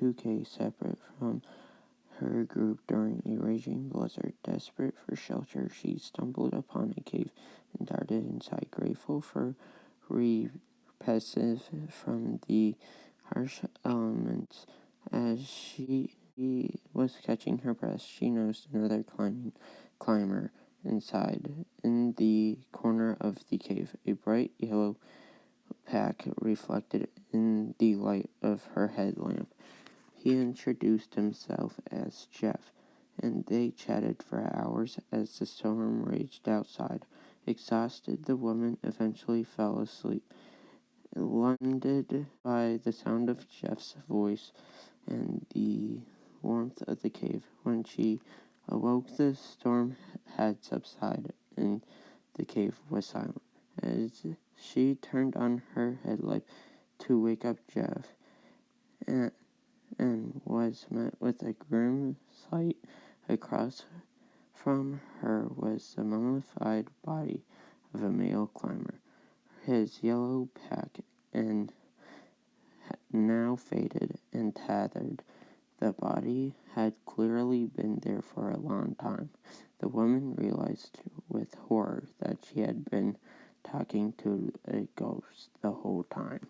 2K separate from her group during a raging blizzard. Desperate for shelter, she stumbled upon a cave and darted inside, grateful for reprieve from the harsh elements. As she was catching her breath, she noticed another climber inside. In the corner of the cave, a bright yellow pack reflected in the light of her headlamp. He introduced himself as Jeff, and they chatted for hours as the storm raged outside. Exhausted, the woman eventually fell asleep, lulled by the sound of Jeff's voice and the warmth of the cave. When she awoke, the storm had subsided, and the cave was silent. As she turned on her headlight to wake up Jeff, and was met with a grim sight. Across from her was the mummified body of a male climber, his yellow pack and now faded and tattered. The body had clearly been there for a long time. The woman realized with horror that she had been talking to a ghost the whole time.